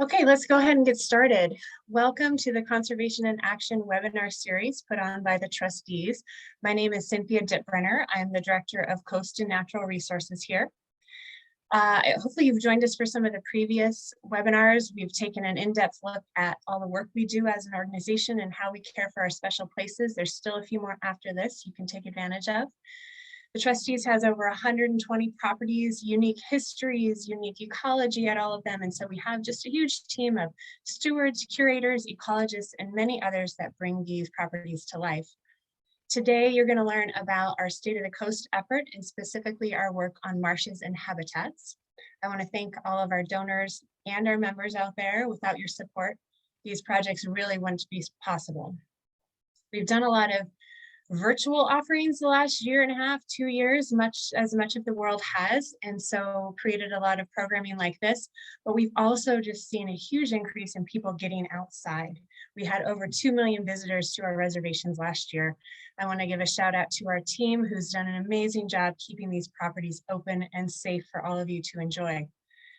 Okay, let's go ahead and get started. Welcome to the Conservation in Action webinar series put on by the trustees. My name is Cynthia Dittbrenner. I'm the Director of Coast and Natural Resources here. Hopefully you've joined us for some of the previous webinars. We've taken an in-depth look at all the work we do as an organization and how we care for our special places. There's still a few more after this you can take advantage of. The Trustees has over 120 properties, unique histories, unique ecology at all of them. And so we have just a huge team of stewards, curators, ecologists, and many others that bring these properties to life. Today, you're going to learn about our State of the Coast effort and specifically our work on marshes and habitats. I want to thank all of our donors and our members out there. Without your support, these projects really wouldn't be possible. We've done a lot of virtual offerings the last year and a half, 2 years, much of the world has, and so created a lot of programming like this. But we've also just seen a huge increase in people getting outside. We had over 2 million visitors to our reservations last year. I want to give a shout out to our team who's done an amazing job keeping these properties open and safe for all of you to enjoy.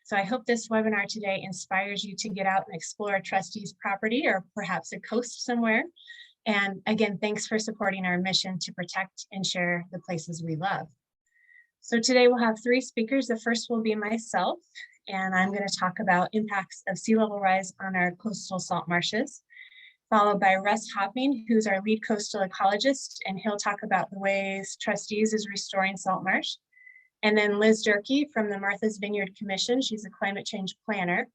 So I hope this webinar today inspires you to get out and explore a trustee's property or perhaps a coast somewhere. And again, thanks for supporting our mission to protect and share the places we love. So today we'll have 3 speakers. The first will be myself, and I'm going to talk about impacts of sea level rise on our coastal salt marshes, followed by Russ Hopping, who's our lead coastal ecologist, and he'll talk about the ways Trustees is restoring salt marsh. And then Liz Durkee from the Martha's Vineyard Commission. She's a climate change planner.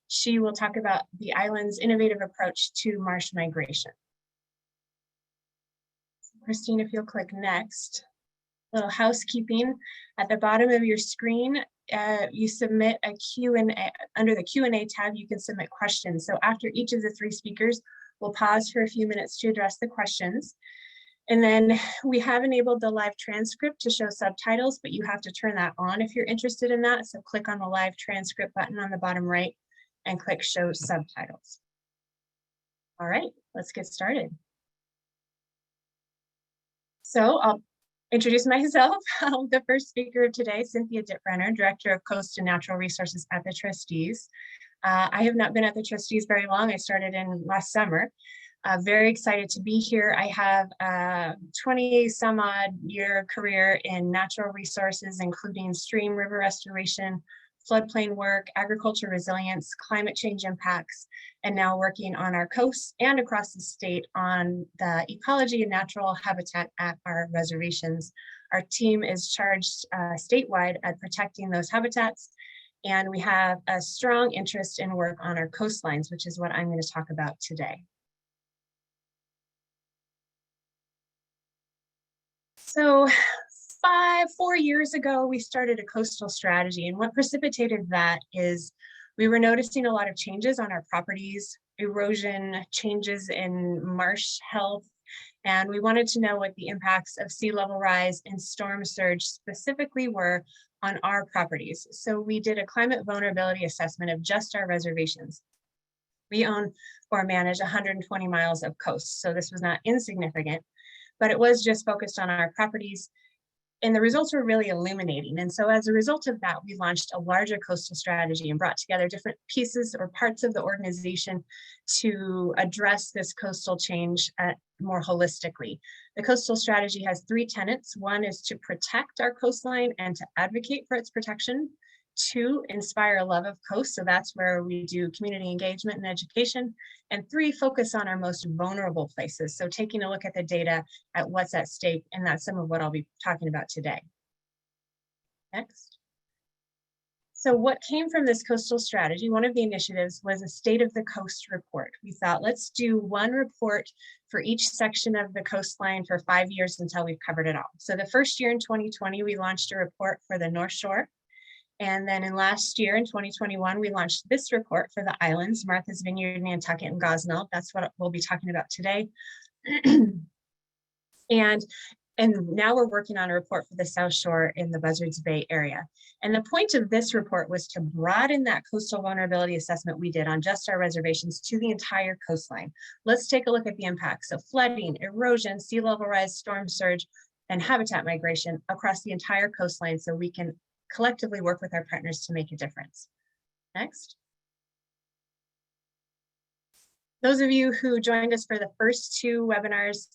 She will talk about the island's innovative approach to marsh migration. Christine, if you'll click next. Little housekeeping. At the bottom of your screen, you submit a Q&A. Under the Q&A tab, you can submit questions. So after each of the 3 speakers, we'll pause for a few minutes to address the questions. And then we have enabled the live transcript to show subtitles, but you have to turn that on if you're interested in that. So click on the live transcript button on the bottom right and click show subtitles. All right, let's get started. So I'll introduce myself. I'm the first speaker of today, Cynthia Dittbrenner, Director of Coast and Natural Resources at the Trustees. I have not been at the Trustees very long. I started in last summer. Very excited to be here. I have a 20 some odd year career in natural resources, including stream river restoration, floodplain work, agriculture resilience, climate change impacts, and now working on our coasts and across the state on the ecology and natural habitat at our reservations. Our team is charged statewide at protecting those habitats, and we have a strong interest in work on our coastlines, which is what I'm going to talk about today. So 4 years ago, we started a coastal strategy, and what precipitated that is we were noticing a lot of changes on our properties, erosion, changes in marsh health, and we wanted to know what the impacts of sea level rise and storm surge specifically were on our properties. So we did a climate vulnerability assessment of just our reservations. We own or manage 120 miles of coast, so this was not insignificant, but it was just focused on our properties. And the results were really illuminating. And so as a result of that, we launched a larger coastal strategy and brought together different pieces or parts of the organization to address this coastal change more holistically. The coastal strategy has 3 tenets. 1 is to protect our coastline and to advocate for its protection. 2, inspire a love of coast. So that's where we do community engagement and education. And 3, focus on our most vulnerable places. So taking a look at the data at what's at stake, and that's some of what I'll be talking about today. Next. So what came from this coastal strategy, one of the initiatives was a State of the Coast report. We thought, let's do 1 report for each section of the coastline for 5 years until we've covered it all. So the first year in 2020, we launched a report for the North Shore. And then in last year, in 2021, we launched this report for the islands, Martha's Vineyard, Nantucket, and Gosnell. That's what we'll be talking about today. and now we're working on a report for the South Shore in the Buzzards Bay area. And the point of this report was to broaden that coastal vulnerability assessment we did on just our reservations to the entire coastline. Let's take a look at the impacts of flooding, erosion, sea level rise, storm surge, and habitat migration across the entire coastline so we can collectively work with our partners to make a difference. Next. Those of you who joined us for the first two webinars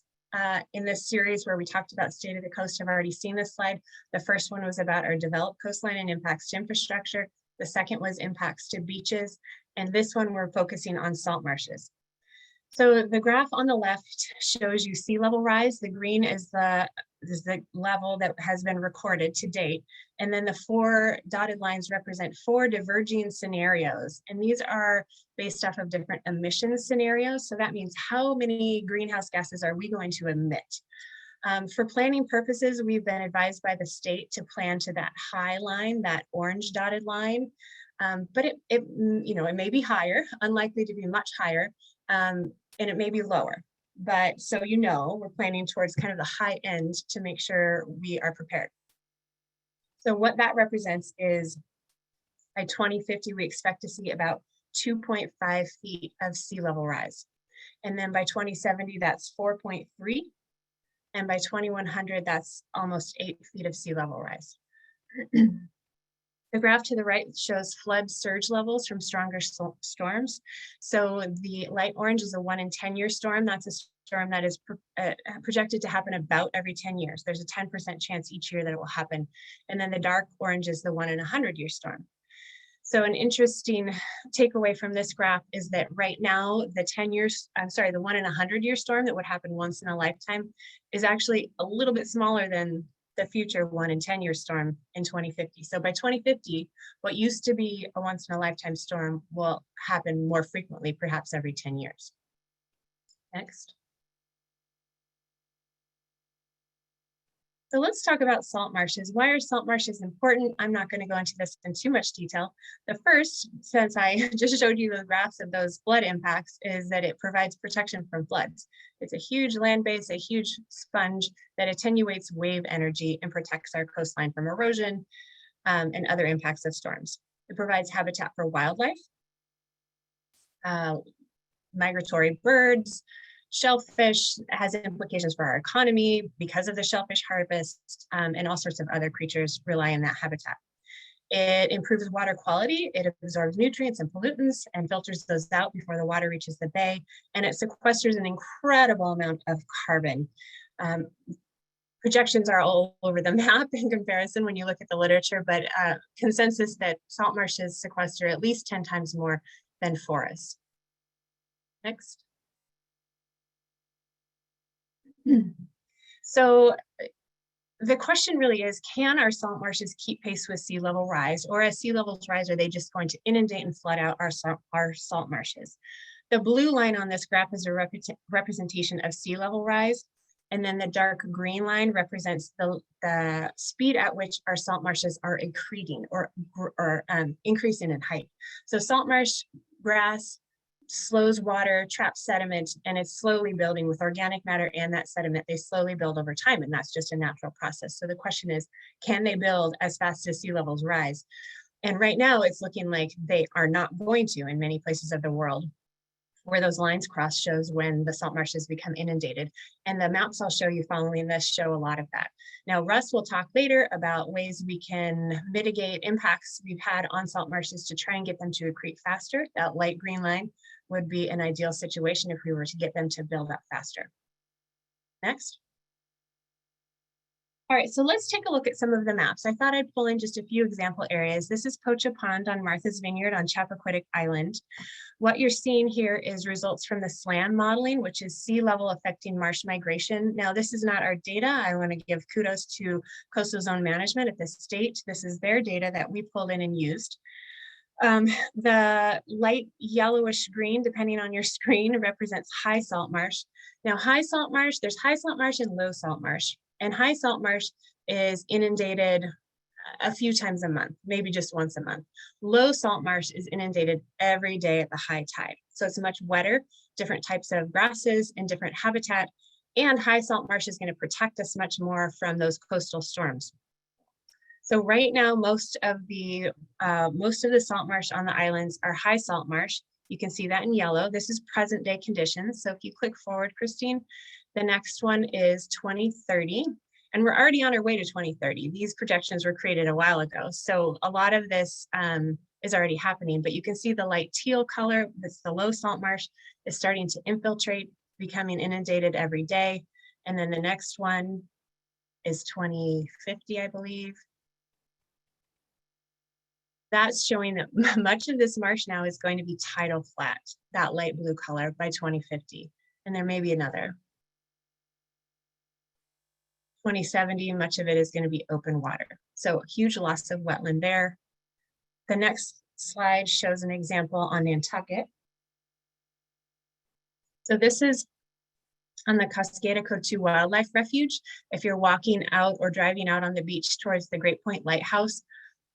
in this series where we talked about state of the coast have already seen this slide. The first one was about our developed coastline and impacts to infrastructure. The second was impacts to beaches. And this one we're focusing on salt marshes. So the graph on the left shows you sea level rise. The green is the level that has been recorded to date. And then the four dotted lines represent four diverging scenarios. And these are based off of different emission scenarios. So that means how many greenhouse gases are we going to emit? For planning purposes, we've been advised by the state to plan to that high line, that orange dotted line. But it may be higher, unlikely to be much higher, and it may be lower. But so we're planning towards kind of the high end to make sure we are prepared. So what that represents is by 2050, we expect to see about 2.5 feet of sea level rise. And then by 2070, that's 4.3. And by 2100, that's almost 8 feet of sea level rise. The graph to the right shows flood surge levels from stronger storms. So the light orange is a 1 in 10 year storm. That's a storm that is projected to happen about every 10 years. There's a 10% chance each year that it will happen. And then the dark orange is the 1 in 100 year storm. So an interesting takeaway from this graph is that right now, the 1 in 100 year storm that would happen once in a lifetime is actually a little bit smaller than the future 1 in 10 year storm in 2050. So by 2050, what used to be a once in a lifetime storm will happen more frequently, perhaps every 10 years. Next. So let's talk about salt marshes. Why are salt marshes important? I'm not going to go into this in too much detail. The first, since I just showed you the graphs of those flood impacts, is that it provides protection from floods. It's a huge land base, a huge sponge that attenuates wave energy and protects our coastline from erosion and other impacts of storms. It provides habitat for wildlife, migratory birds, shellfish, has implications for our economy because of the shellfish harvest, and all sorts of other creatures rely on that habitat. It improves water quality, it absorbs nutrients and pollutants and filters those out before the water reaches the bay, and it sequesters an incredible amount of carbon. Projections are all over the map in comparison when you look at the literature, but consensus that salt marshes sequester at least 10 times more than forests. Next. So the question really is, can our salt marshes keep pace with sea level rise, or as sea levels rise, are they just going to inundate and flood out our salt marshes? The blue line on this graph is a representation of sea level rise, and then the dark green line represents the speed at which our salt marshes are accreting or increasing in height. So salt marsh grass slows water, traps sediment, and it's slowly building with organic matter and that sediment. They slowly build over time, and that's just a natural process. So the question is, can they build as fast as sea levels rise? And right now it's looking like they are not going to in many places of the world. Where those lines cross shows when the salt marshes become inundated. And the maps I'll show you following this show a lot of that. Now, Russ will talk later about ways we can mitigate impacts we've had on salt marshes to try and get them to accrete faster. That light green line would be an ideal situation if we were to get them to build up faster. Next. All right, so let's take a look at some of the maps. I thought I'd pull in just a few example areas. This is Pocha Pond on Martha's Vineyard on Chappaquiddick Island. What you're seeing here is results from the SLAM modeling, which is sea level affecting marsh migration. Now, this is not our data. I want to give kudos to Coastal Zone Management at the state. This is their data that we pulled in and used. The light yellowish green, depending on your screen, represents high salt marsh. Now, high salt marsh, there's high salt marsh and low salt marsh. And high salt marsh is inundated a few times a month, maybe just once a month. Low salt marsh is inundated every day at the high tide. So it's much wetter, different types of grasses and different habitat. And high salt marsh is going to protect us much more from those coastal storms. So right now, most of the salt marsh on the islands are high salt marsh. You can see that in yellow. This is present day conditions. So if you click forward, Christine, the next one is 2030. And we're already on our way to 2030. These projections were created a while ago. So a lot of this is already happening, but you can see the light teal color, that's the low salt marsh, is starting to infiltrate, becoming inundated every day. And then the next one is 2050, I believe. That's showing that much of this marsh now is going to be tidal flat, that light blue color, by 2050. And there may be another. 2070, much of it is going to be open water. So huge loss of wetland there. The next slide shows an example on Nantucket. So this is on the Cascada-Cotuí Wildlife Refuge. If you're walking out or driving out on the beach towards the Great Point Lighthouse,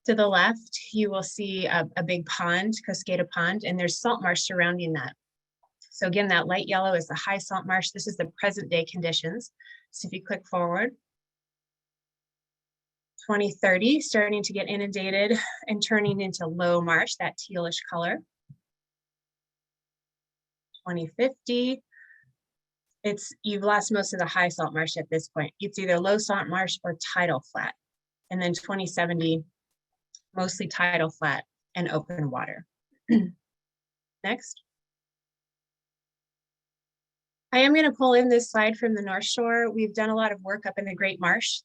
to the left, you will see a big pond, Cascada Pond, and there's salt marsh surrounding that. So again, that light yellow is the high salt marsh. This is the present day conditions. So if you click forward, 2030, starting to get inundated and turning into low marsh, that tealish color. 2050, you've lost most of the high salt marsh at this point. It's either low salt marsh or tidal flat. And then 2070, mostly tidal flat and open water. Next. I am going to pull in this slide from the North Shore. We've done a lot of work up in the Great Marsh,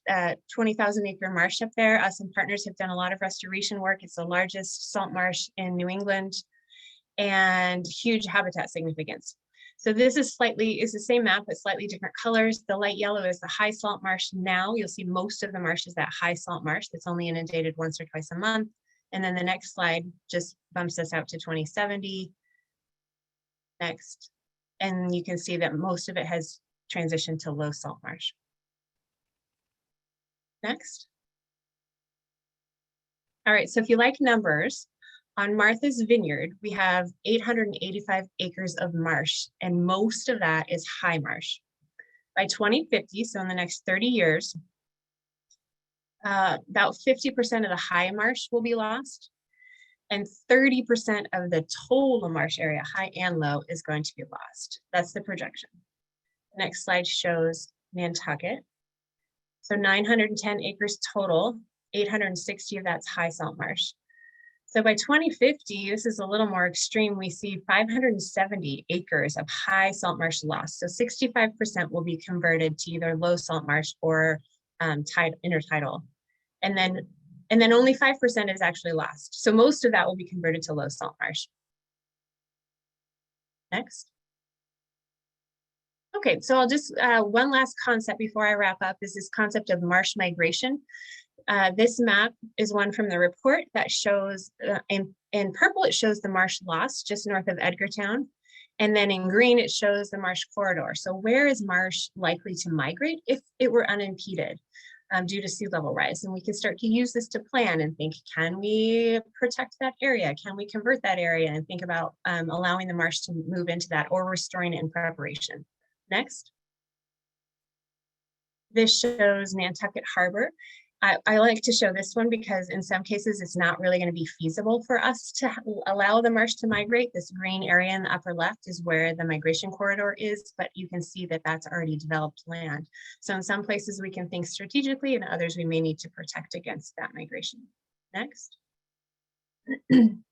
20,000 acre marsh up there. Us and partners have done a lot of restoration work. It's the largest salt marsh in New England and huge habitat significance. So this is the same map, but slightly different colors. The light yellow is the high salt marsh now. You'll see most of the marsh is that high salt marsh that's only inundated once or twice a month. And then the next slide just bumps us out to 2070. Next. And you can see that most of it has transitioned to low salt marsh. Next. All right, so if you like numbers, on Martha's Vineyard, we have 885 acres of marsh, and most of that is high marsh. By 2050, so in the next 30 years, about 50% of the high marsh will be lost, and 30% of the total marsh area, high and low, is going to be lost. That's the projection. The next slide shows Nantucket. So 910 acres total, 860 of that's high salt marsh. So by 2050, this is a little more extreme, we see 570 acres of high salt marsh lost. So 65% will be converted to either low salt marsh or intertidal. And then only 5% is actually lost. So most of that will be converted to low salt marsh. Next. Okay, so I'll just, one last concept before I wrap up is this concept of marsh migration. This map is one from the report that shows, in purple, it shows the marsh loss just north of Edgartown. And then in green, it shows the marsh corridor. So where is marsh likely to migrate if it were unimpeded due to sea level rise? And we can start to use this to plan and think, can we protect that area? Can we convert that area and think about allowing the marsh to move into that or restoring it in preparation? Next. This shows Nantucket Harbor. I like to show this one because in some cases it's not really going to be feasible for us to allow the marsh to migrate. This green area in the upper left is where the migration corridor is, but you can see that that's already developed land. So in some places we can think strategically, and others we may need to protect against that migration. Next. And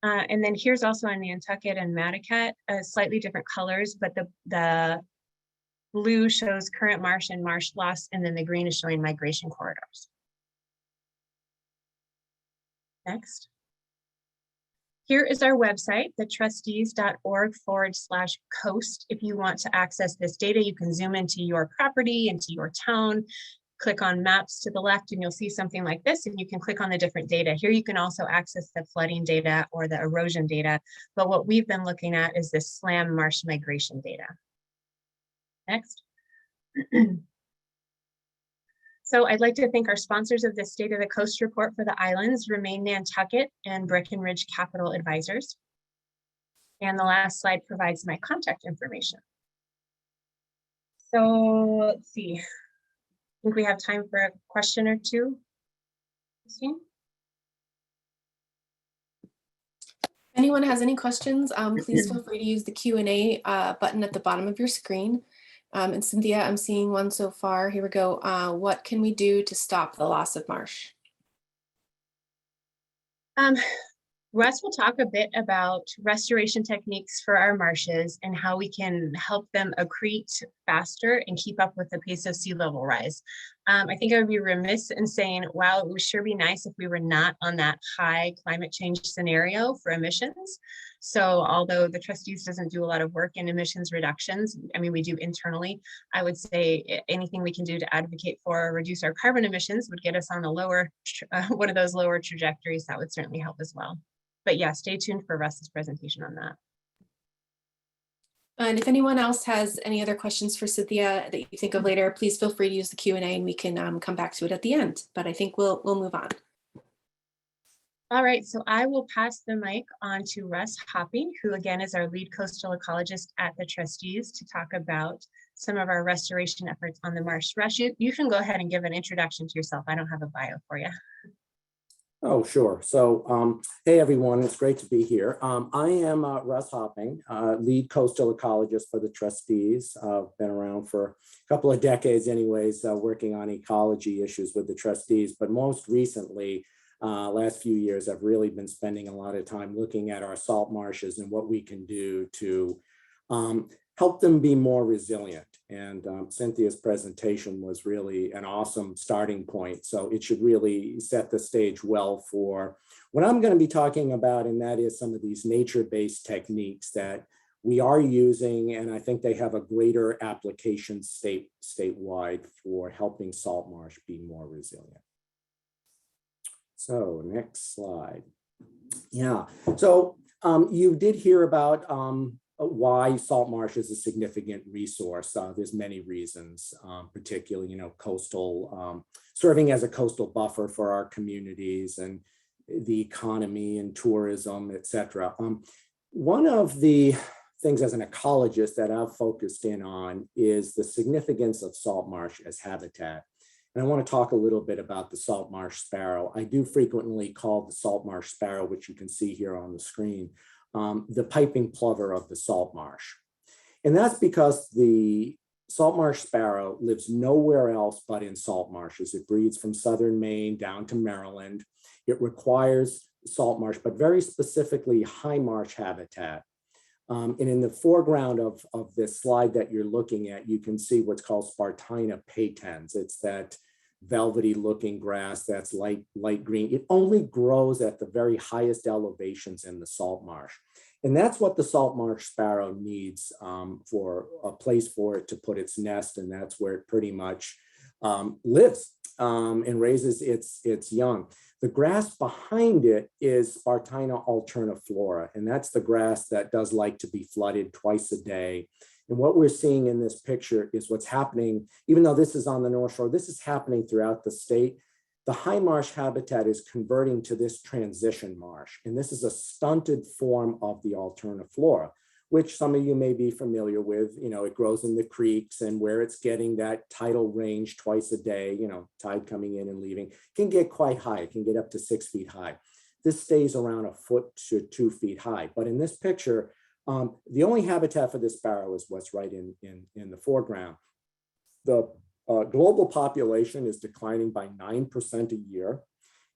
then here's also on Nantucket and Matticat, slightly different colors, but the blue shows current marsh and marsh loss, and then the green is showing migration corridors. Next. Here is our website, the trustees.org/coast. If you want to access this data, you can zoom into your property, into your town, click on maps to the left, and you'll see something like this, and you can click on the different data. Here you can also access the flooding data or the erosion data, but what we've been looking at is this SLAM marsh migration data. Next. So I'd like to thank our sponsors of this State of the Coast report for the islands, Remain Nantucket and Breckenridge Capital Advisors. And the last slide provides my contact information. So let's see. I think we have time for a question or two. Christine? If anyone has any questions, please feel free to use the Q&A button at the bottom of your screen. And Cynthia, I'm seeing one so far. Here we go. What can we do to stop the loss of marsh? Russ will talk a bit about restoration techniques for our marshes and how we can help them accrete faster and keep up with the pace of sea level rise. I think I would be remiss in saying, wow, it would sure be nice if we were not on that high climate change scenario for emissions. So although the trustees doesn't do a lot of work in emissions reductions, I mean, we do internally, I would say anything we can do to advocate for or reduce our carbon emissions would get us on a lower, one of those lower trajectories. That would certainly help as well. But yeah, stay tuned for Russ's presentation on that. And if anyone else has any other questions for Cynthia that you think of later, please feel free to use the Q&A and we can come back to it at the end. But I think we'll move on. All right, so I will pass the mic on to Russ Hopping, who again is our lead coastal ecologist at the Trustees, to talk about some of our restoration efforts on the Marsh. Russ, you can go ahead and give an introduction to yourself. I don't have a bio for you. Oh, sure. So, hey, everyone, it's great to be here. I am Russ Hopping, lead coastal ecologist for the Trustees. I've been around for a couple of decades anyways, working on ecology issues with the Trustees. But most recently, last few years, I've really been spending a lot of time looking at our salt marshes and what we can do to help them be more resilient. And Cynthia's presentation was really an awesome starting point. So it should really set the stage well for what I'm going to be talking about, and that is some of these nature-based techniques that we are using, and I think they have a greater application statewide for helping salt marsh be more resilient. So next slide. Yeah, so you did hear about why salt marsh is a significant resource. There's many reasons, particularly, coastal, serving as a coastal buffer for our communities and the economy and tourism, et cetera. One of the things as an ecologist that I've focused in on is the significance of salt marsh as habitat. And I want to talk a little bit about the salt marsh sparrow. I do frequently call the salt marsh sparrow, which you can see here on the screen, the piping plover of the salt marsh. And that's because the salt marsh sparrow lives nowhere else but in salt marshes. It breeds from southern Maine down to Maryland. It requires salt marsh, but very specifically high marsh habitat. And in the foreground of this slide that you're looking at, you can see what's called Spartina patens. It's that velvety looking grass that's light green. It only grows at the very highest elevations in the salt marsh. And that's what the salt marsh sparrow needs for a place for it to put its nest. And that's where it pretty much lives and raises its young. The grass behind it is Spartina alterniflora, and that's the grass that does like to be flooded twice a day. And what we're seeing in this picture is what's happening, even though this is on the North Shore, this is happening throughout the state. The high marsh habitat is converting to this transition marsh. And this is a stunted form of the alterniflora, which some of you may be familiar with. It grows in the creeks, and where it's getting that tidal range twice a day, tide coming in and leaving, can get quite high. It can get up to 6 feet high. This stays around 1 foot to 2 feet high. But in this picture, the only habitat for this sparrow is what's right in the foreground. The global population is declining by 9% a year,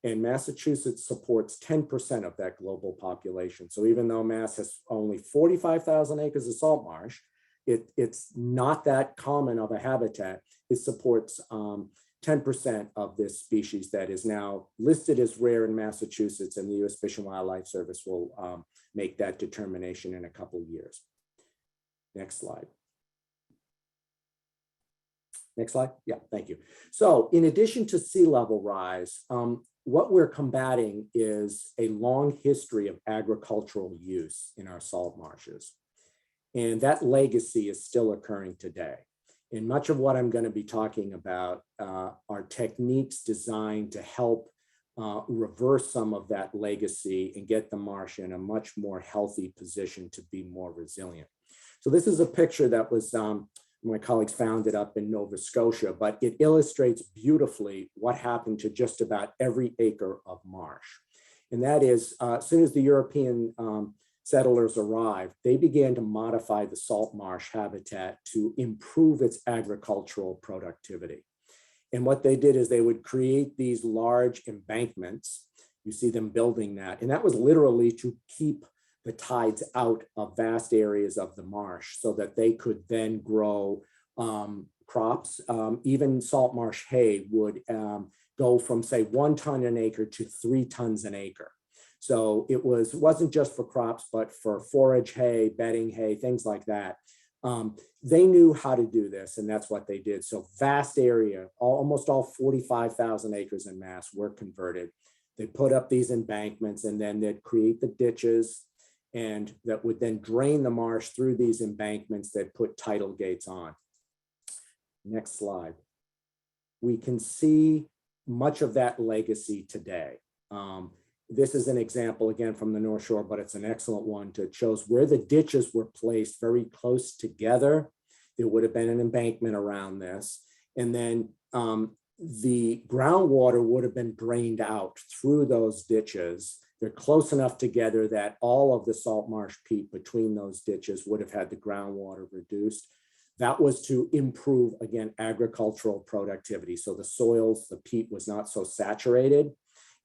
and Massachusetts supports 10% of that global population. So even though Mass has only 45,000 acres of salt marsh, it's not that common of a habitat. It supports 10% of this species that is now listed as rare in Massachusetts, and the U.S. Fish and Wildlife Service will make that determination in a couple of years. Next slide. Next slide. Yeah, thank you. So in addition to sea level rise, what we're combating is a long history of agricultural use in our salt marshes. And that legacy is still occurring today. And much of what I'm going to be talking about are techniques designed to help reverse some of that legacy and get the marsh in a much more healthy position to be more resilient. So this is a picture that was, my colleagues found it up in Nova Scotia, but it illustrates beautifully what happened to just about every acre of marsh. And that is, as soon as the European settlers arrived, they began to modify the salt marsh habitat to improve its agricultural productivity. And what they did is they would create these large embankments You see them building that. And that was literally to keep the tides out of vast areas of the marsh so that they could then grow crops. Even salt marsh hay would go from, say, 1 ton an acre to 3 tons an acre. So it wasn't just for crops, but for forage hay, bedding hay, things like that. They knew how to do this, and that's what they did. So vast area, almost all 45,000 acres in mass were converted. They put up these embankments, and then they'd create the ditches, and that would then drain the marsh through these embankments that put tidal gates on. Next slide. We can see much of that legacy today. This is an example again from the North Shore, but it's an excellent one. It shows where the ditches were placed very close together. There would have been an embankment around this. And then the groundwater would have been drained out through those ditches. They're close enough together that all of the salt marsh peat between those ditches would have had the groundwater reduced. That was to improve, again, agricultural productivity. So the soils, the peat was not so saturated,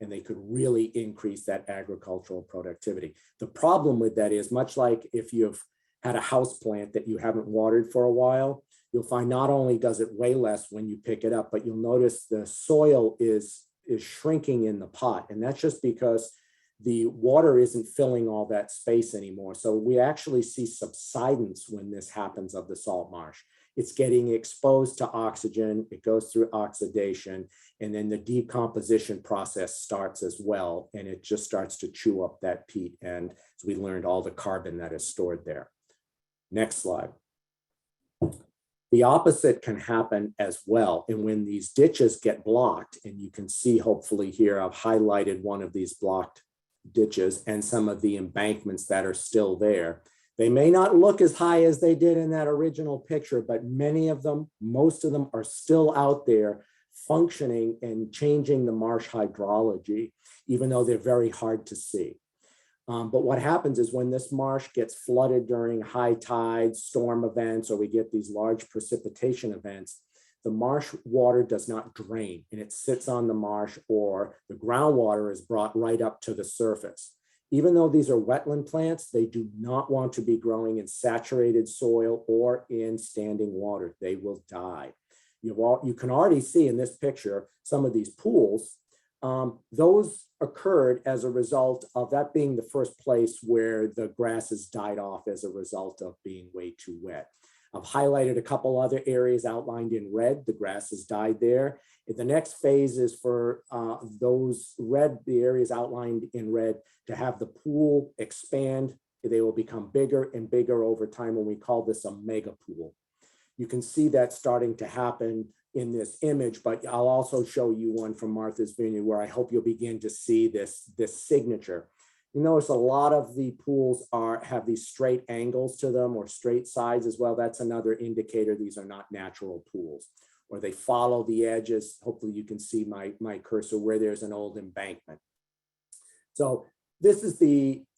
and they could really increase that agricultural productivity. The problem with that is, much like if you've had a house plant that you haven't watered for a while, you'll find not only does it weigh less when you pick it up, but you'll notice the soil is shrinking in the pot. And that's just because the water isn't filling all that space anymore. So we actually see subsidence when this happens of the salt marsh. It's getting exposed to oxygen, it goes through oxidation, and then the decomposition process starts as well, and it just starts to chew up that peat, and as we learned, all the carbon that is stored there. Next slide. The opposite can happen as well, and when these ditches get blocked, and you can see hopefully here, I've highlighted one of these blocked ditches and some of the embankments that are still there. They may not look as high as they did in that original picture, but many of them, most of them are still out there functioning and changing the marsh hydrology, even though they're very hard to see. But what happens is when this marsh gets flooded during high tides, storm events, or we get these large precipitation events, the marsh water does not drain and it sits on the marsh, or the groundwater is brought right up to the surface. Even though these are wetland plants, they do not want to be growing in saturated soil or in standing water. They will die. You can already see in this picture some of these pools. Those occurred as a result of that being the first place where the grasses died off as a result of being way too wet. I've highlighted a couple other areas outlined in red. The grasses died there. The next phase is for the areas outlined in red, to have the pool expand. They will become bigger and bigger over time, and we call this a mega pool. You can see that starting to happen in this image, but I'll also show you one from Martha's Vineyard where I hope you'll begin to see this signature. You notice a lot of the pools have these straight angles to them, or straight sides as well. That's another indicator these are not natural pools, or they follow the edges. Hopefully you can see my cursor where there's an old embankment. So this is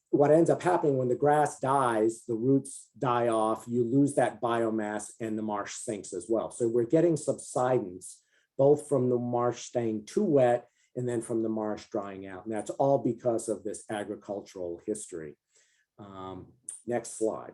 what ends up happening when the grass dies, the roots die off, you lose that biomass, and the marsh sinks as well. So we're getting subsidence, both from the marsh staying too wet and then from the marsh drying out. And that's all because of this agricultural history. Next slide.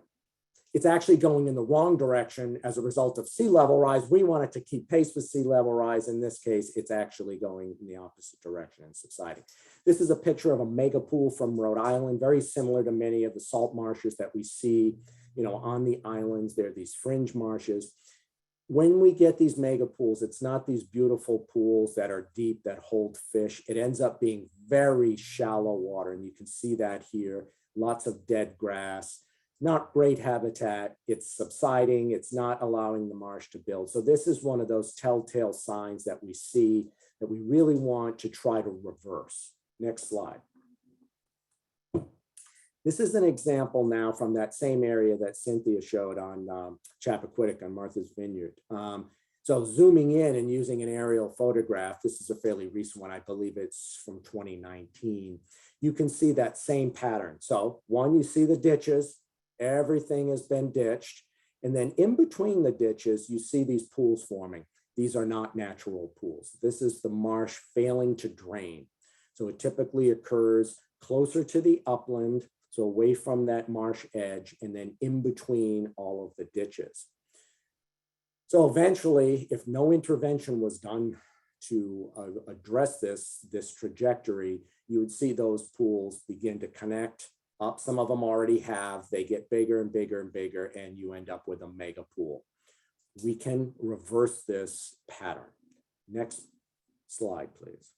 It's actually going in the wrong direction as a result of sea level rise. We want it to keep pace with sea level rise. In this case, it's actually going in the opposite direction and subsiding. This is a picture of a mega pool from Rhode Island, very similar to many of the salt marshes that we see, on the islands. There are these fringe marshes. When we get these mega pools, it's not these beautiful pools that are deep, that hold fish. It ends up being very shallow water, and you can see that here. Lots of dead grass. Not great habitat, it's subsiding, it's not allowing the marsh to build. So this is one of those telltale signs that we see that we really want to try to reverse. Next slide. This is an example now from that same area that Cynthia showed on Chappaquiddick on Martha's Vineyard. So zooming in and using an aerial photograph, this is a fairly recent one, I believe it's from 2019. You can see that same pattern. So one, you see the ditches, everything has been ditched. And then in between the ditches, you see these pools forming. These are not natural pools. This is the marsh failing to drain. So it typically occurs closer to the upland, so away from that marsh edge, and then in between all of the ditches. So eventually, if no intervention was done to address this trajectory, you would see those pools begin to connect up. Some of them already have, they get bigger and bigger and bigger, and you end up with a mega pool. We can reverse this pattern. Next slide, please.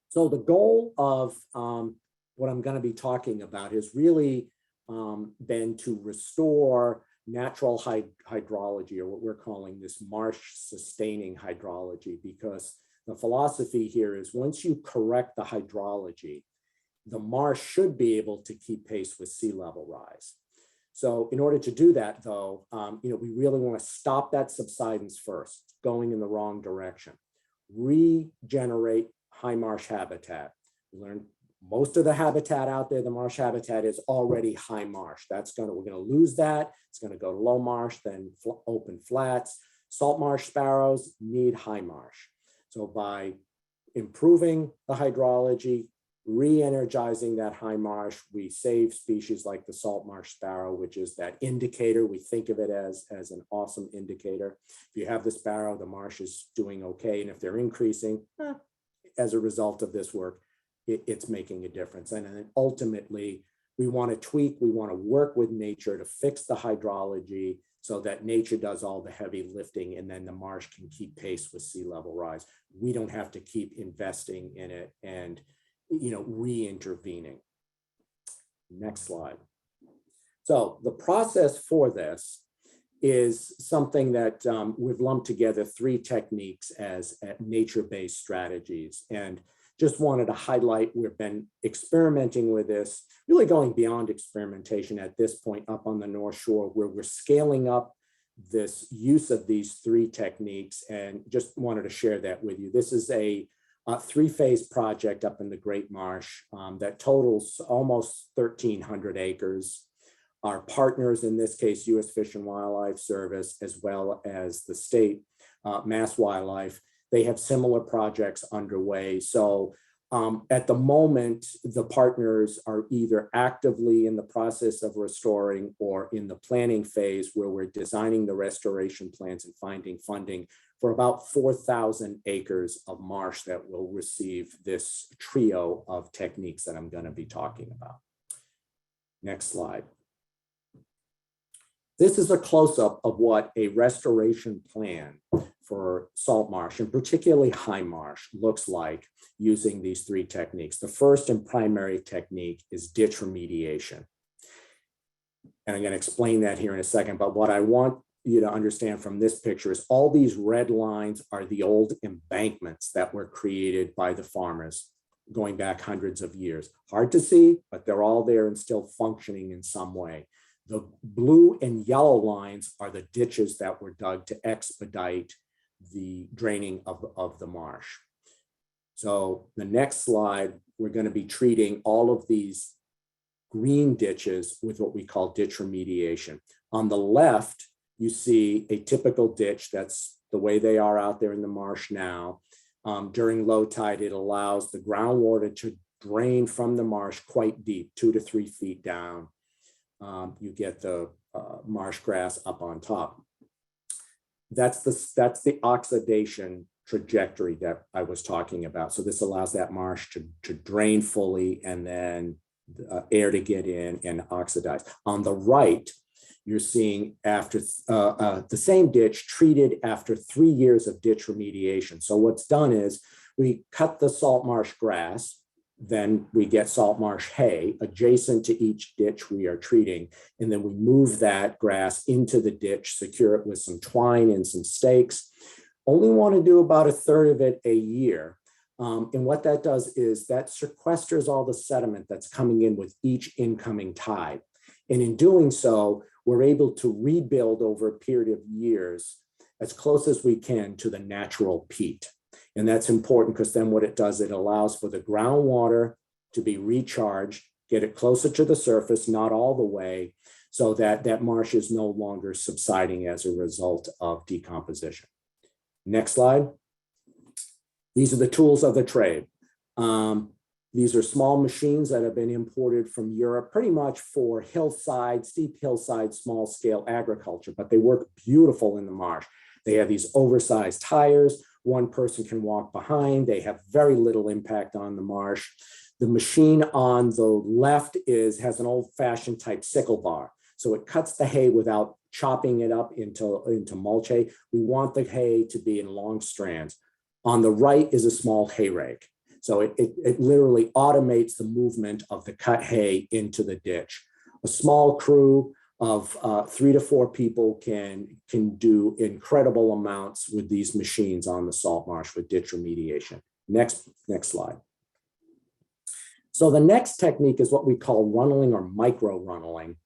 So the goal of what I'm going to be talking about has really been to restore natural hydrology, or what we're calling this marsh sustaining hydrology, because the philosophy here is once you correct the hydrology, the marsh should be able to keep pace with sea level rise. So in order to do that, though, we really want to stop that subsidence first, going in the wrong direction, regenerate high marsh habitat. We learned most of the habitat out there, the marsh habitat is already high marsh. We're going to lose that. It's going to go to low marsh, then open flats. Salt marsh sparrows need high marsh. So by improving the hydrology, re-energizing that high marsh, we save species like the salt marsh sparrow, which is that indicator. We think of it as an awesome indicator. If you have the sparrow, the marsh is doing okay. And if they're increasing, as a result of this work, it's making a difference. And then ultimately, we want to tweak, we want to work with nature to fix the hydrology so that nature does all the heavy lifting, and then the marsh can keep pace with sea level rise. We don't have to keep investing in it and re-intervening. Next slide. So the process for this is something that we've lumped together 3 techniques as nature-based strategies. And just wanted to highlight, we've been experimenting with this, really going beyond experimentation at this point up on the North Shore, where we're scaling up this use of these 3 techniques, and just wanted to share that with you. This is a 3-phase project up in the Great Marsh that totals almost 1,300 acres. Our partners, in this case, U.S. Fish and Wildlife Service, as well as the state, Mass Wildlife, they have similar projects underway. So at the moment, the partners are either actively in the process of restoring or in the planning phase, where we're designing the restoration plans and finding funding for about 4,000 acres of marsh that will receive this trio of techniques that I'm going to be talking about. Next slide. This is a close-up of what a restoration plan for salt marsh, and particularly high marsh, looks like using these 3 techniques. The first and primary technique is ditch remediation. And I'm going to explain that here in a second, but what I want you to understand from this picture is all these red lines are the old embankments that were created by the farmers going back hundreds of years. Hard to see, but they're all there and still functioning in some way. The blue and yellow lines are the ditches that were dug to expedite the draining of the marsh. So the next slide, we're going to be treating all of these green ditches with what we call ditch remediation. On the left, you see a typical ditch. That's the way they are out there in the marsh now. During low tide, it allows the groundwater to drain from the marsh quite deep, 2 to 3 feet down. You get the marsh grass up on top. That's the oxidation trajectory that I was talking about. So this allows that marsh to drain fully, and then air to get in and oxidize. On the right, you're seeing after the same ditch treated after 3 years of ditch remediation. So what's done is we cut the salt marsh grass, then we get salt marsh hay adjacent to each ditch we are treating. And then we move that grass into the ditch, secure it with some twine and some stakes. Only want to do about 1/3 of it a year. And what that does is that sequesters all the sediment that's coming in with each incoming tide. And in doing so, we're able to rebuild over a period of years as close as we can to the natural peat. And that's important because then what it does, it allows for the groundwater to be recharged, get it closer to the surface, not all the way, so that that marsh is no longer subsiding as a result of decomposition. Next slide. These are the tools of the trade. These are small machines that have been imported from Europe, pretty much for hillside, steep hillside, small scale agriculture, but they work beautiful in the marsh. They have these oversized tires. One person can walk behind. They have very little impact on the marsh. The machine on the left has an old-fashioned type sickle bar. So it cuts the hay without chopping it up into mulch hay. We want the hay to be in long strands. On the right is a small hay rake. So it literally automates the movement of the cut hay into the ditch. A small crew of 3 to 4 people can do incredible amounts with these machines on the salt marsh with ditch remediation. Next slide. So the next technique is what we call runneling or micro runneling.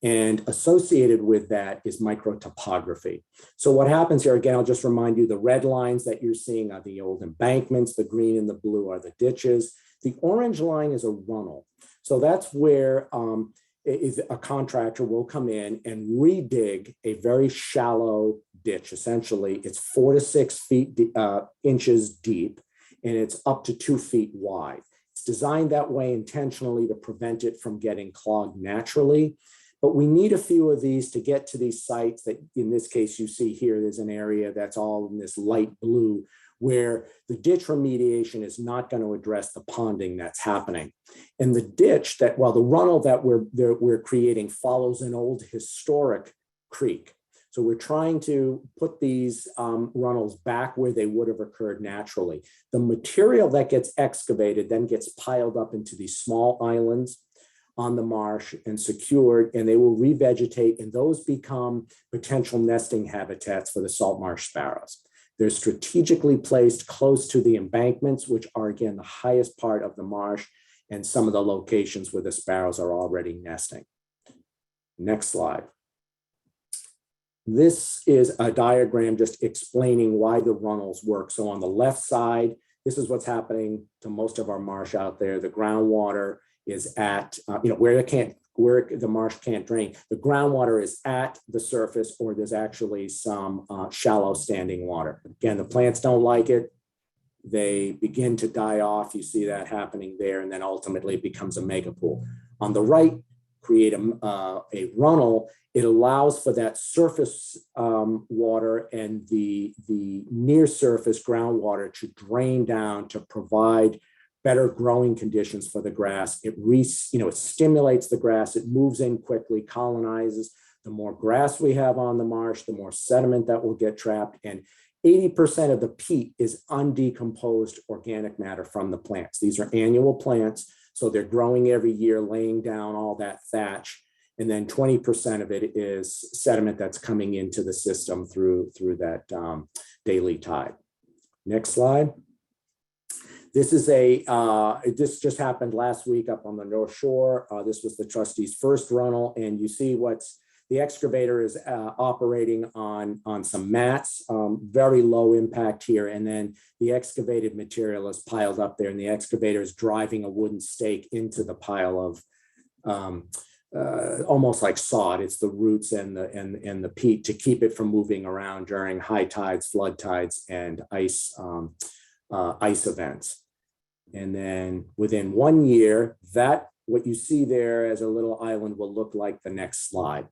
And associated with that is micro topography. So what happens here, again, I'll just remind you, the red lines that you're seeing are the old embankments, the green and the blue are the ditches. The orange line is a runnel. So that's where a contractor will come in and redig a very shallow ditch. Essentially, it's 4 to 6 inches deep, and it's up to 2 feet wide. It's designed that way intentionally to prevent it from getting clogged naturally. But we need a few of these to get to these sites that, in this case, you see here, there's an area that's all in this light blue where the ditch remediation is not going to address the ponding that's happening. And the ditch the runnel that we're creating follows an old historic creek. So we're trying to put these runnels back where they would have occurred naturally. The material that gets excavated then gets piled up into these small islands on the marsh and secured, and they will revegetate, and those become potential nesting habitats for the salt marsh sparrows. They're strategically placed close to the embankments, which are, again, the highest part of the marsh and some of the locations where the sparrows are already nesting. Next slide. This is a diagram just explaining why the runnels work. So on the left side, this is what's happening to most of our marsh out there. The groundwater is at, where the marsh can't drain. The groundwater is at the surface, or there's actually some shallow standing water. Again, the plants don't like it. They begin to die off. You see that happening there, and then ultimately it becomes a mega pool. On the right, create a runnel. It allows for that surface water and the near surface groundwater to drain down to provide better growing conditions for the grass. It stimulates the grass, it moves in quickly, colonizes. The more grass we have on the marsh, the more sediment that will get trapped. And 80% of the peat is undecomposed organic matter from the plants. These are annual plants, so they're growing every year, laying down all that thatch. And then 20% of it is sediment that's coming into the system through that daily tide. Next slide. This is this just happened last week up on the North Shore. This was the Trustees' first runnel, and you see the excavator is operating on some mats, very low impact here, and then the excavated material is piled up there, and the excavator is driving a wooden stake into the pile of almost like sod. It's the roots and the peat to keep it from moving around during high tides, flood tides, and ice events. And then within 1 year, what you see there as a little island will look like the next slide.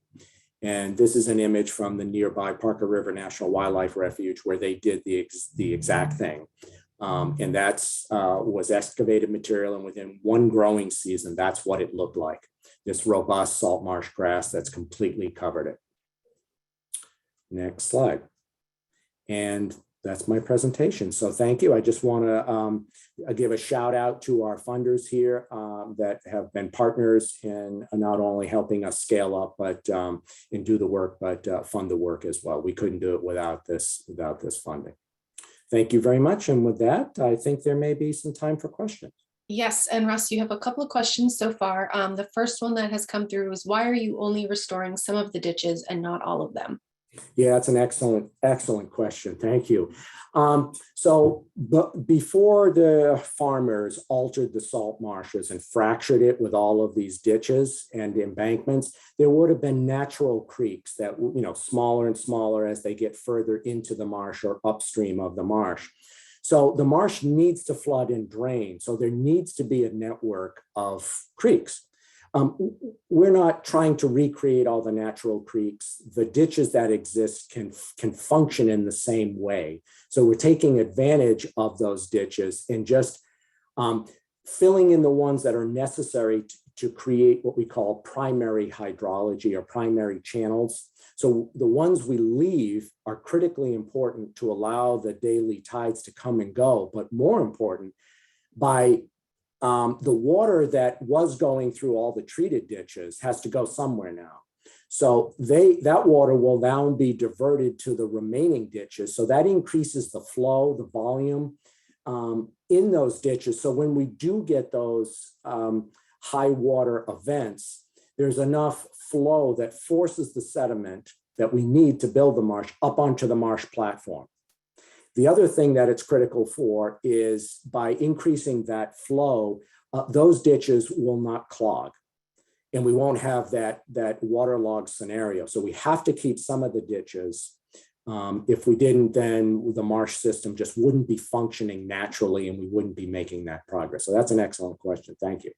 And this is an image from the nearby Parker River National Wildlife Refuge where they did the exact thing. And that's was excavated material, and within 1 growing season, that's what it looked like. This robust salt marsh grass that's completely covered it. Next slide. And that's my presentation. So thank you. I just want to give a shout out to our funders here that have been partners in not only helping us scale up, but and do the work, but fund the work as well. We couldn't do it without this funding. Thank you very much. And with that, I think there may be some time for questions. Yes, and Russ, you have a couple of questions so far. The first one that has come through is, why are you only restoring some of the ditches and not all of them? Yeah, that's an excellent question. Thank you. But before the farmers altered the salt marshes and fractured it with all of these ditches and embankments, there would have been natural creeks that, smaller and smaller as they get further into the marsh or upstream of the marsh. So the marsh needs to flood and drain. So there needs to be a network of creeks. We're not trying to recreate all the natural creeks. The ditches that exist can function in the same way. So we're taking advantage of those ditches and just filling in the ones that are necessary to create what we call primary hydrology or primary channels. So the ones we leave are critically important to allow the daily tides to come and go, but more important, by the water that was going through all the treated ditches has to go somewhere now. So that water will now be diverted to the remaining ditches. So that increases the flow, the volume in those ditches. So when we do get those high water events, there's enough flow that forces the sediment that we need to build the marsh up onto the marsh platform. The other thing that it's critical for is by increasing that flow, those ditches will not clog and we won't have that waterlogged scenario. So we have to keep some of the ditches. If we didn't, then the marsh system just wouldn't be functioning naturally and we wouldn't be making that progress. So that's an excellent question. Thank you.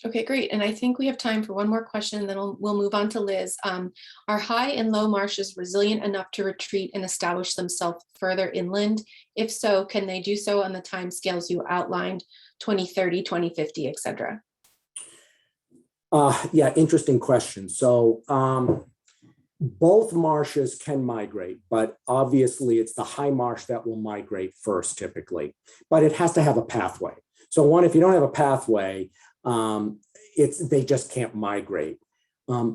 Okay, great. And I think we have time for one more question, and then we'll move on to Liz. Are high and low marshes resilient enough to retreat and establish themselves further inland? If so, can they do so on the timescales you outlined, 2030, 2050, et cetera? Yeah, interesting question. So both marshes can migrate, but obviously it's the high marsh that will migrate first typically, but it has to have a pathway. So one, if you don't have a pathway, they just can't migrate. A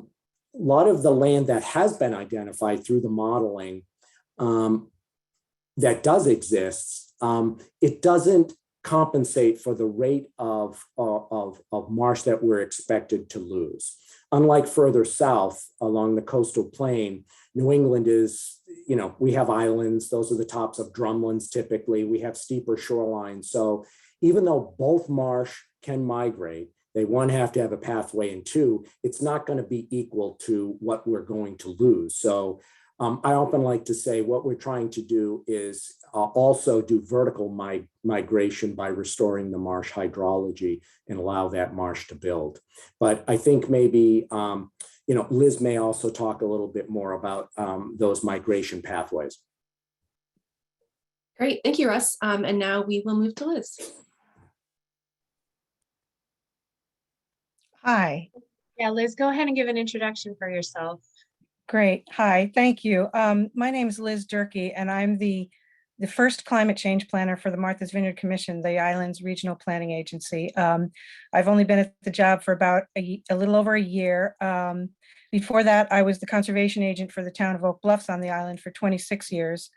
lot of the land that has been identified through the modeling that does exist, it doesn't compensate for the rate of marsh that we're expected to lose. Unlike further south along the coastal plain, New England is, we have islands. Those are the tops of drumlins typically. We have steeper shorelines. So even though both marsh can migrate, they one have to have a pathway, and two, it's not going to be equal to what we're going to lose. So I often like to say what we're trying to do is also do vertical migration by restoring the marsh hydrology and allow that marsh to build. But I think maybe, Liz may also talk a little bit more about those migration pathways. Great, thank you, Russ. And now we will move to Liz. Hi. Yeah, Liz, go ahead and give an introduction for yourself. Great. Hi, thank you. My name is Liz Durkee, and I'm the first climate change planner for the Martha's Vineyard Commission, the island's regional planning agency. I've only been at the job for about a little over a year. Before that, I was the conservation agent for the town of Oak Bluffs on the island for 26 years.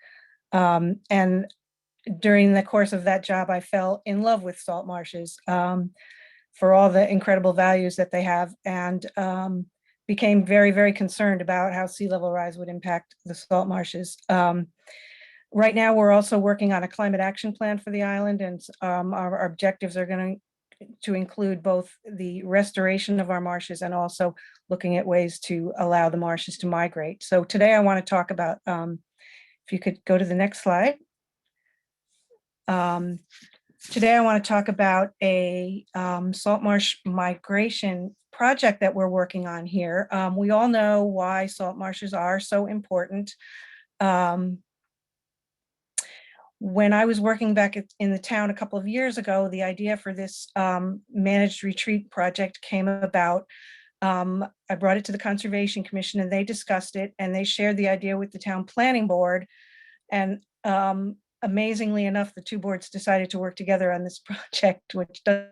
And during the course of that job, I fell in love with salt marshes for all the incredible values that they have, and became very, very concerned about how sea level rise would impact the salt marshes. Right now, we're also working on a climate action plan for the island, and our objectives are going to include both the restoration of our marshes and also looking at ways to allow the marshes to migrate. So today I want to talk about, if you could go to the next slide. Today I want to talk about a salt marsh migration project that we're working on here. We all know why salt marshes are so important. When I was working back in the town a couple of years ago, the idea for this managed retreat project came about. I brought it to the Conservation Commission and they discussed it, and they shared the idea with the town planning board. And amazingly enough, the two boards decided to work together on this project, which does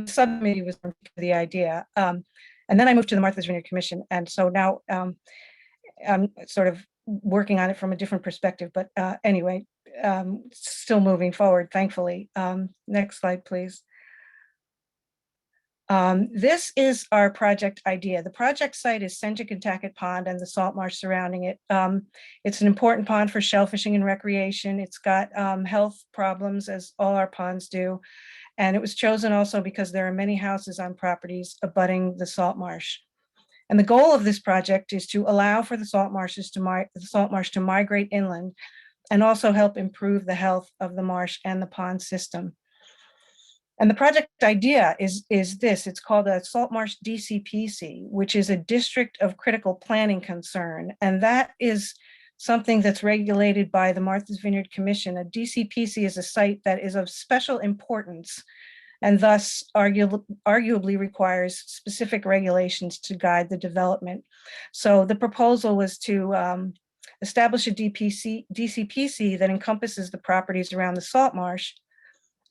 subcommittee was for the idea. And then I moved to the Martha's Vineyard Commission. And so now I'm sort of working on it from a different perspective, but anyway, still moving forward, thankfully. Next slide, please. This is our project idea. The project site is Nantucket Pond and the salt marsh surrounding it. It's an important pond for shellfishing and recreation. It's got health problems, as all our ponds do. And it was chosen also because there are many houses on properties abutting the salt marsh. And the goal of this project is to allow for the salt marsh to migrate inland and also help improve the health of the marsh and the pond system. And the project idea is this. It's called a Salt Marsh DCPC, which is a District of Critical Planning Concern. And that is something that's regulated by the Martha's Vineyard Commission. A DCPC is a site that is of special importance and thus arguably requires specific regulations to guide the development. So the proposal was to establish a DCPC that encompasses the properties around the salt marsh,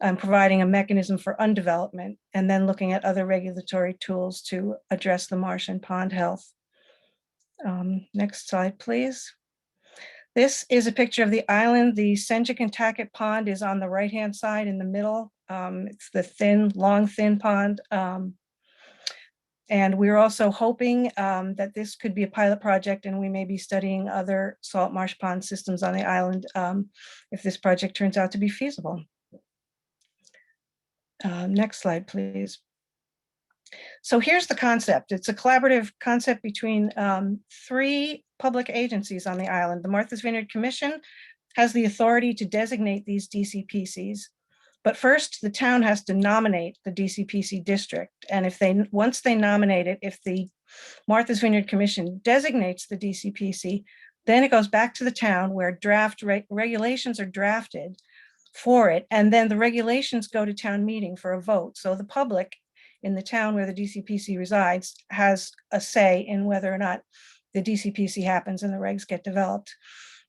providing a mechanism for undevelopment, and then looking at other regulatory tools to address the marsh and pond health. Next slide, please. This is a picture of the island. The Nantucket pond is on the right-hand side in the middle. It's the long, thin pond. And we're also hoping that this could be a pilot project, and we may be studying other salt marsh pond systems on the island if this project turns out to be feasible. Next slide, please. So here's the concept. It's a collaborative concept between 3 public agencies on the island. The Martha's Vineyard Commission has the authority to designate these DCPCs. But first, the town has to nominate the DCPC district. And once they nominate it, if the Martha's Vineyard Commission designates the DCPC, then it goes back to the town where draft regulations are drafted for it. And then the regulations go to town meeting for a vote. So the public in the town where the DCPC resides has a say in whether or not the DCPC happens and the regs get developed.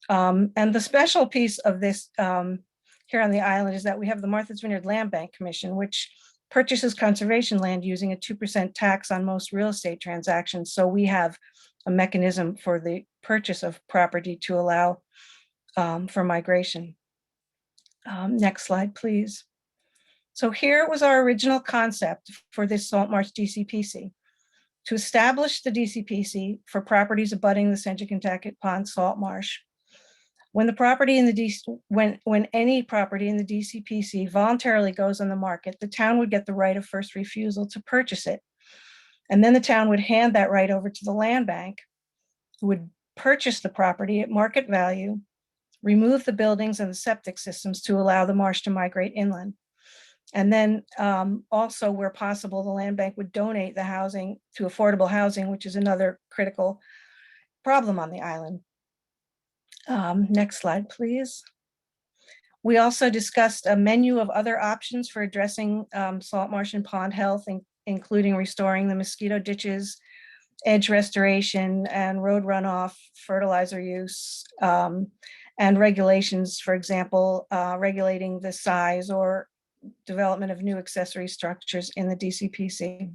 And the special piece of this here on the island is that we have the Martha's Vineyard Land Bank Commission, which purchases conservation land using a 2% tax on most real estate transactions. So we have a mechanism for the purchase of property to allow for migration. Next slide, please. So here was our original concept for this salt marsh DCPC: to establish the DCPC for properties abutting the Nantucket Pond salt marsh. When the property in the when any property in the DCPC voluntarily goes on the market, the town would get the right of first refusal to purchase it. And then the town would hand that right over to the land bank, who would purchase the property at market value, remove the buildings and the septic systems to allow the marsh to migrate inland. And then also, where possible, the land bank would donate the housing to affordable housing, which is another critical problem on the island. Next slide, please. We also discussed a menu of other options for addressing salt marsh and pond health, including restoring the mosquito ditches, edge restoration, and road runoff, fertilizer use, and regulations, for example, regulating the size or development of new accessory structures in the DCPC.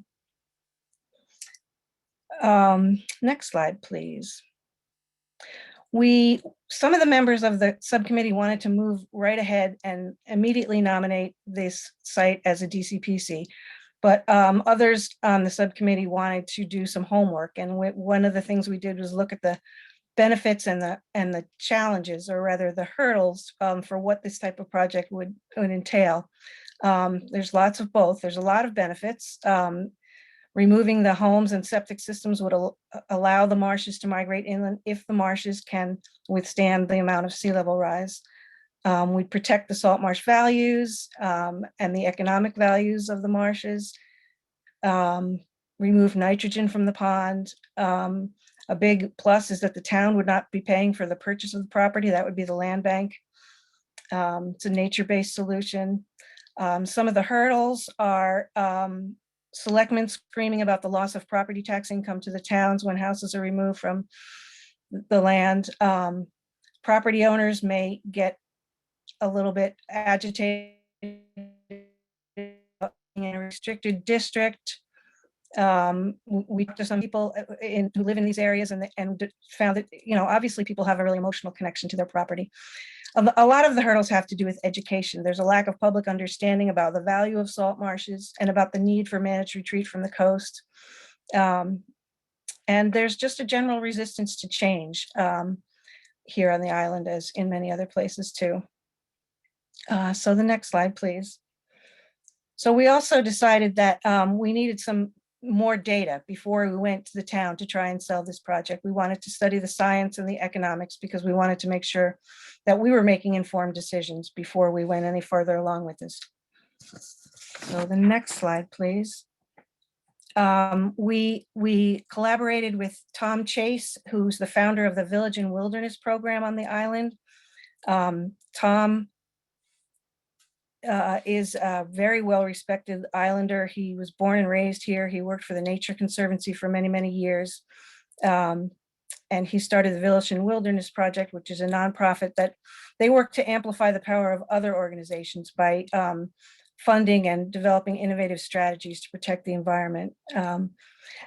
Next slide, please. Some of the members of the subcommittee wanted to move right ahead and immediately nominate this site as a DCPC, but others on the subcommittee wanted to do some homework. And one of the things we did was look at the benefits and the challenges, or rather the hurdles, for what this type of project would entail. There's lots of both. There's a lot of benefits. Removing the homes and septic systems would allow the marshes to migrate inland if the marshes can withstand the amount of sea level rise. We'd protect the salt marsh values and the economic values of the marshes. Remove nitrogen from the pond. A big plus is that the town would not be paying for the purchase of the property. That would be the land bank. It's a nature-based solution. Some of the hurdles are selectmen screaming about the loss of property tax income to the towns when houses are removed from the land. Property owners may get a little bit agitated in a restricted district. We talked to some people who live in these areas and found that, obviously people have a really emotional connection to their property. A lot of the hurdles have to do with education. There's a lack of public understanding about the value of salt marshes and about the need for managed retreat from the coast. And there's just a general resistance to change here on the island, as in many other places too. So the next slide, please. So we also decided that we needed some more data before we went to the town to try and sell this project. We wanted to study the science and the economics because we wanted to make sure that we were making informed decisions before we went any further along with this. So the next slide, please. We collaborated with Tom Chase, who's the founder of the Village and Wilderness program on the island. Tom is a very well-respected islander. He was born and raised here. He worked for the Nature Conservancy for many, many years. And he started the Village and Wilderness Project, which is a nonprofit that they work to amplify the power of other organizations by funding and developing innovative strategies to protect the environment. And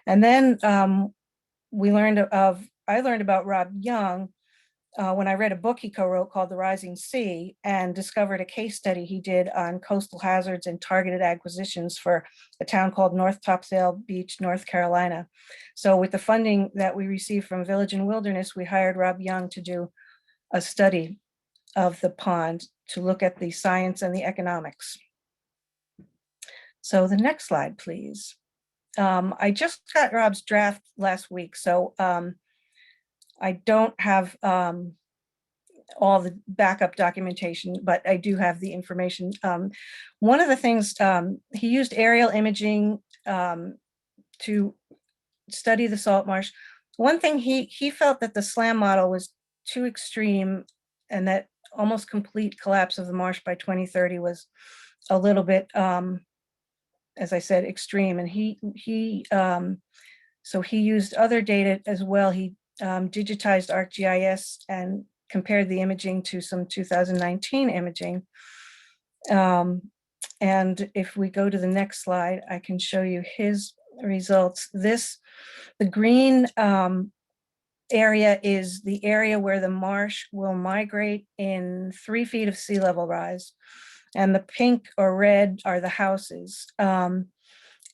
then I learned about Rob Young when I read a book he co-wrote called The Rising Sea, and discovered a case study he did on coastal hazards and targeted acquisitions for a town called North Topsail Beach, North Carolina. So with the funding that we received from Village and Wilderness, we hired Rob Young to do a study of the pond to look at the science and the economics. So the next slide, please. I just got Rob's draft last week, so I don't have all the backup documentation, but I do have the information. One of the things, he used aerial imaging to study the salt marsh. One thing, he felt that the SLAM model was too extreme and that almost complete collapse of the marsh by 2030 was a little bit, as I said, extreme. And so he used other data as well. He digitized ArcGIS and compared the imaging to some 2019 imaging. And if we go to the next slide, I can show you his results. The green area is the area where the marsh will migrate in 3 feet of sea level rise. And the pink or red are the houses.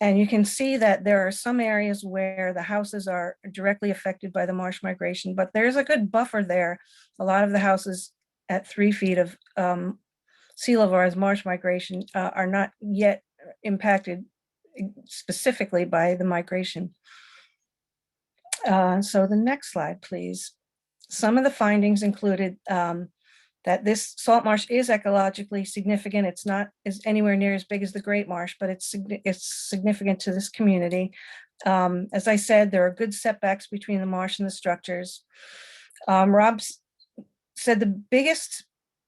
And you can see that there are some areas where the houses are directly affected by the marsh migration, but there's a good buffer there. A lot of the houses at 3 feet of sea level rise marsh migration are not yet impacted specifically by the migration. So the next slide, please. Some of the findings included that this salt marsh is ecologically significant. It's not anywhere near as big as the Great Marsh, but it's significant to this community. As I said, there are good setbacks between the marsh and the structures. Rob said the biggest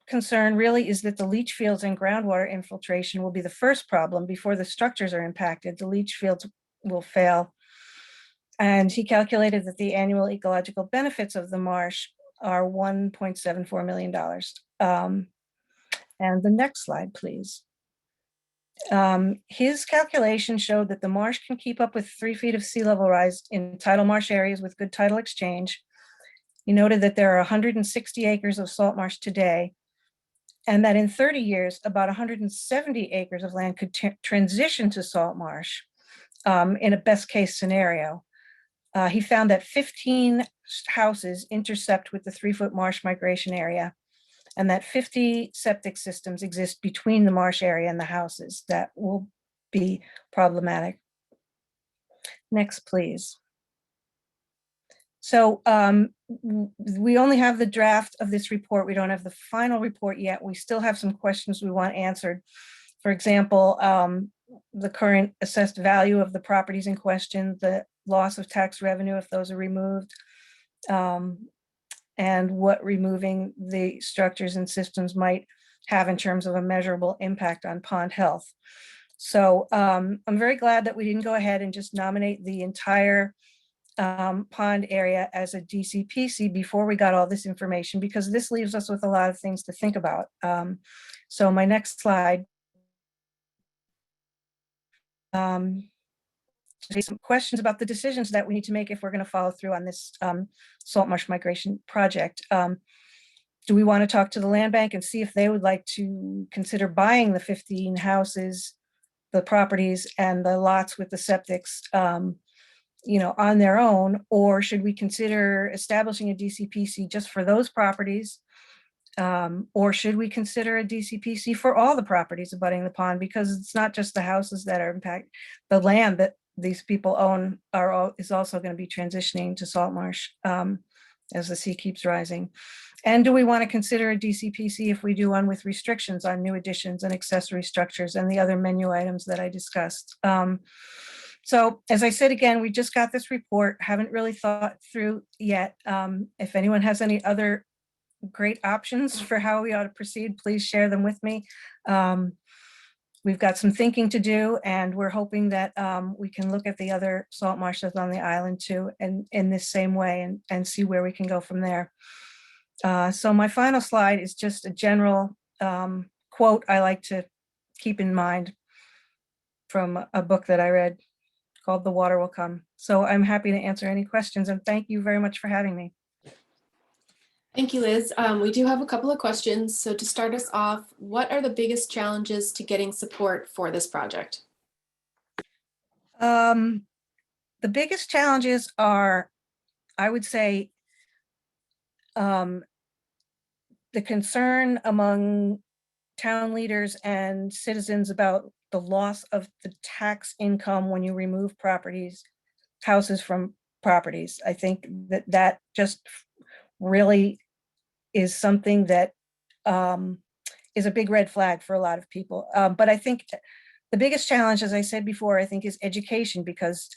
concern really is that the leach fields and groundwater infiltration will be the first problem before the structures are impacted. The leach fields will fail. And he calculated that the annual ecological benefits of the marsh are $1.74 million. And the next slide, please. His calculation showed that the marsh can keep up with 3 feet of sea level rise in tidal marsh areas with good tidal exchange. He noted that there are 160 acres of salt marsh today, and that in 30 years, about 170 acres of land could transition to salt marsh in a best case scenario. He found that 15 houses intercept with the 3-foot marsh migration area, and that 50 septic systems exist between the marsh area and the houses that will be problematic. Next, please. So we only have the draft of this report. We don't have the final report yet. We still have some questions we want answered. For example, the current assessed value of the properties in question, the loss of tax revenue if those are removed, and what removing the structures and systems might have in terms of a measurable impact on pond health. So I'm very glad that we didn't go ahead and just nominate the entire pond area as a DCPC before we got all this information, because this leaves us with a lot of things to think about. So my next slide. Some questions about the decisions that we need to make if we're going to follow through on this salt marsh migration project. Do we want to talk to the land bank and see if they would like to consider buying the 15 houses, the properties, and the lots with the septics, on their own? Or should we consider establishing a DCPC just for those properties? Or should we consider a DCPC for all the properties abutting the pond? Because it's not just the houses that are impacted, the land these people own is also going to be transitioning to salt marsh as the sea keeps rising. And do we want to consider a DCPC if we do one with restrictions on new additions and accessory structures and the other menu items that I discussed? So as I said, again, we just got this report, haven't really thought through yet. If anyone has any other great options for how we ought to proceed, please share them with me. We've got some thinking to do, and we're hoping that we can look at the other salt marshes on the island too, and in this same way, and see where we can go from there. So my final slide is just a general quote I like to keep in mind from a book that I read called The Water Will Come. So I'm happy to answer any questions, and thank you very much for having me. Thank you, Liz. We do have a couple of questions. So to start us off, what are the biggest challenges to getting support for this project? The biggest challenges are, I would say, the concern among town leaders and citizens about the loss of the tax income when you remove houses from properties. I think that just really is something that is a big red flag for a lot of people. But I think the biggest challenge, as I said before, I think is education, because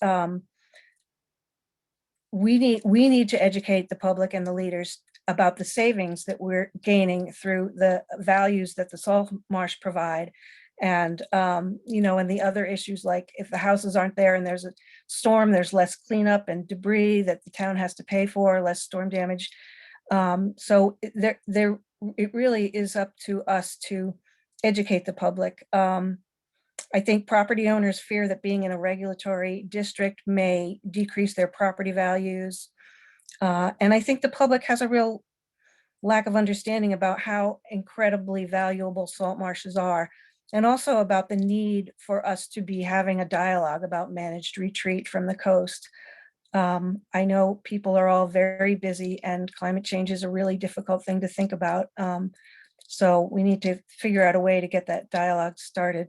we need to educate the public and the leaders about the savings that we're gaining through the values that the salt marsh provide. And, you know, and the other issues, like if the houses aren't there and there's a storm, there's less cleanup and debris that the town has to pay for, less storm damage. So it really is up to us to educate the public. I think property owners fear that being in a regulatory district may decrease their property values. And I think the public has a real lack of understanding about how incredibly valuable salt marshes are, and also about the need for us to be having a dialogue about managed retreat from the coast. I know people are all very busy, and climate change is a really difficult thing to think about. So we need to figure out a way to get that dialogue started.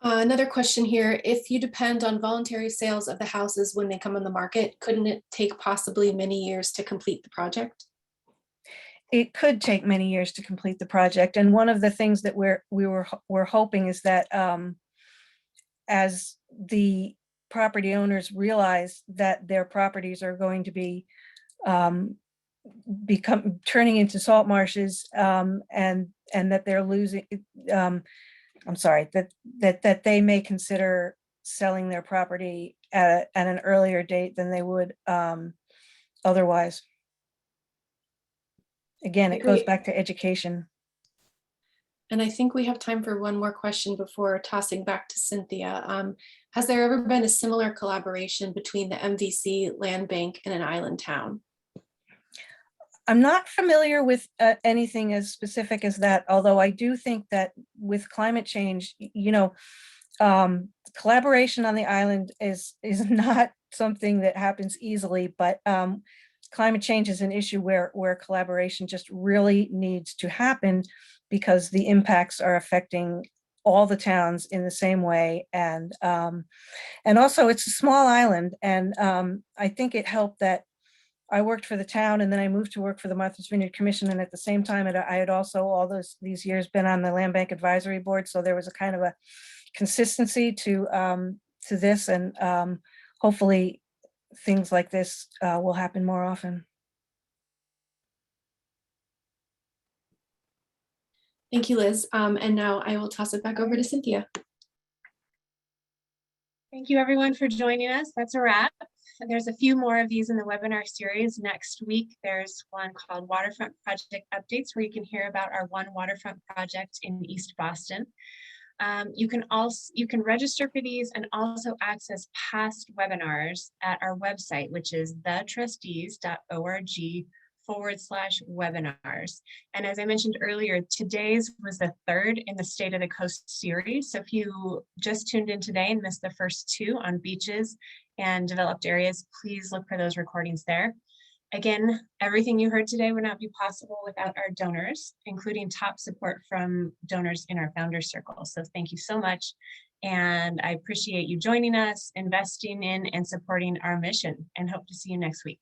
Another question here, if you depend on voluntary sales of the houses when they come on the market, couldn't it take possibly many years to complete the project? It could take many years to complete the project. And one of the things that we're hoping is that as the property owners realize that their properties are going to be turning into salt marshes, and that they're losing, I'm sorry, that they may consider selling their property at an earlier date than they would otherwise. Again, it goes back to education. And I think we have time for one more question before tossing back to Cynthia. Has there ever been a similar collaboration between the MVC, land bank, and an island town? I'm not familiar with anything as specific as that, although I do think that with climate change, you know, collaboration on the island is not something that happens easily, but climate change is an issue where collaboration just really needs to happen, because the impacts are affecting all the towns in the same way. And also it's a small island, and I think it helped that I worked for the town, and then I moved to work for the Martha's Vineyard Commission. And at the same time, I had also all these years been on the Land Bank Advisory Board. So there was a kind of a consistency to this, and hopefully things like this will happen more often. Thank you, Liz. And now I will toss it back over to Cynthia. Thank you everyone for joining us. That's a wrap. There's a few more of these in the webinar series. Next week, there's one called Waterfront Project Updates, where you can hear about our one waterfront project in East Boston. You can register for these and also access past webinars at our website, which is thetrustees.org/webinars. And as I mentioned earlier, today's was the third in the State of the Coast series. So if you just tuned in today and missed the first two on beaches and developed areas, please look for those recordings there. Again, everything you heard today would not be possible without our donors, including top support from donors in our Founders Circle. So thank you so much. And I appreciate you joining us, investing in and supporting our mission, and hope to see you next week.